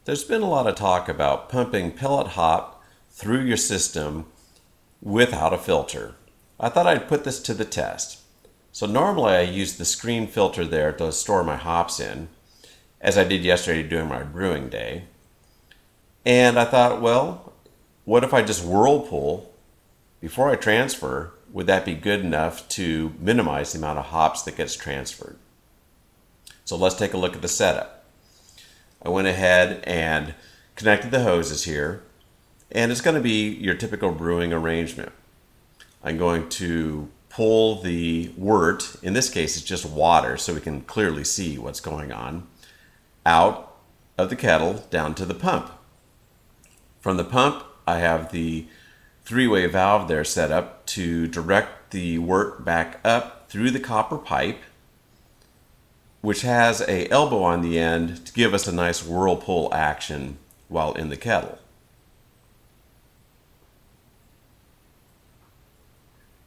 There's been a lot of talk about pumping pellet hop through your system without a filter. I thought I'd put this to the test. So normally I use the screen filter there to store my hops in, as I did yesterday during my brewing day. And I thought, well, what if I just whirlpool before I transfer? Would that be good enough to minimize the amount of hops that gets transferred? So let's take a look at the setup. I went ahead and connected the hoses here, and it's going to be your typical brewing arrangement. I'm going to pull the wort, in this case it's just water so we can clearly see what's going on, out of the kettle down to the pump. From the pump I have the three-way valve there set up to direct the wort back up through the copper pipe, which has an elbow on the end to give us a nice whirlpool action while in the kettle.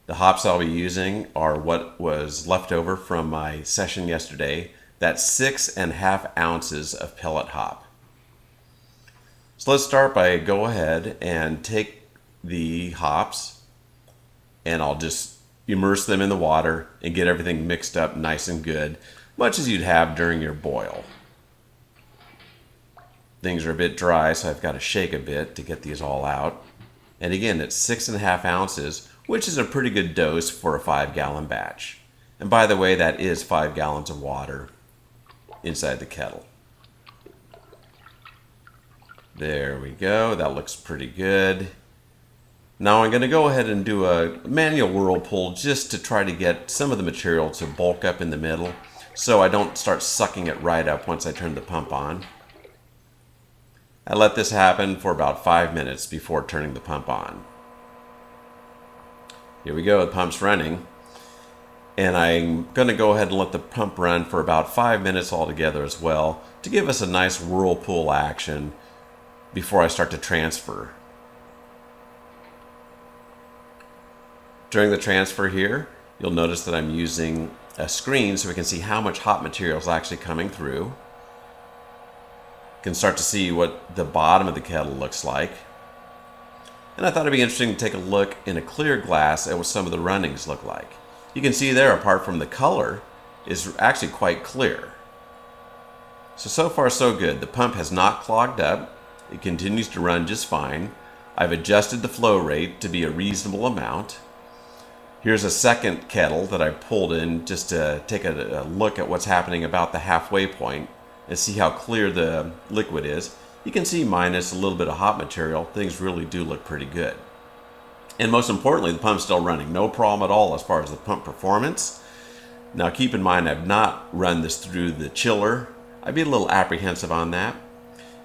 The hops I'll be using are what was left over from my session yesterday. That's 6.5 ounces of pellet hop. So let's start by go ahead and take the hops, and I'll just immerse them in the water and get everything mixed up nice and good, much as you'd have during your boil. Things are a bit dry, so I've got to shake a bit to get these all out. And again, it's 6.5 ounces, which is a pretty good dose for a 5-gallon batch. And by the way, that is 5 gallons of water inside the kettle. There we go, that looks pretty good. Now I'm going to go ahead and do a manual whirlpool just to try to get some of the material to bulk up in the middle, so I don't start sucking it right up once I turn the pump on. I let this happen for about 5 minutes before turning the pump on. Here we go, the pump's running. And I'm going to go ahead and let the pump run for about 5 minutes altogether as well to give us a nice whirlpool action before I start to transfer. During the transfer here, you'll notice that I'm using a screen so we can see how much hop material is actually coming through. You can start to see what the bottom of the kettle looks like. And I thought it'd be interesting to take a look in a clear glass at what some of the runnings look like. You can see there, apart from the color, is actually quite clear. So far so good. The pump has not clogged up. It continues to run just fine. I've adjusted the flow rate to be a reasonable amount. Here's a second kettle that I pulled in just to take a look at what's happening about the halfway point and see how clear the liquid is. You can see minus a little bit of hop material, things really do look pretty good. And most importantly, the pump's still running. No problem at all as far as the pump performance. Now keep in mind, I've not run this through the chiller. I'd be a little apprehensive on that.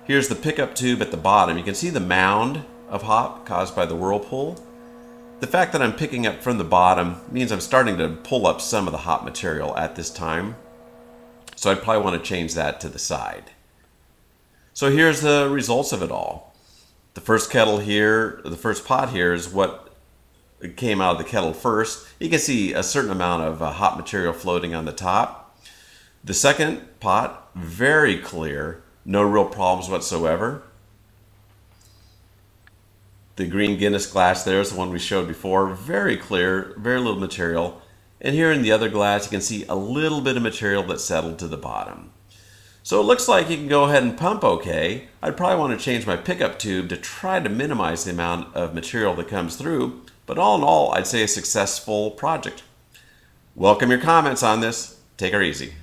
Here's the pickup tube at the bottom. You can see the mound of hop caused by the whirlpool. The fact that I'm picking up from the bottom means I'm starting to pull up some of the hop material at this time. So I'd probably want to change that to the side. So here's the results of it all. The first kettle here, the first pot here is what came out of the kettle first. You can see a certain amount of hop material floating on the top. The second pot, very clear, no real problems whatsoever. The green Guinness glass there is the one we showed before. Very clear, very little material. And here in the other glass, you can see a little bit of material that settled to the bottom. So it looks like you can go ahead and pump okay. I'd probably want to change my pickup tube to try to minimize the amount of material that comes through. But all in all, I'd say a successful project. Welcome your comments on this. Take her easy.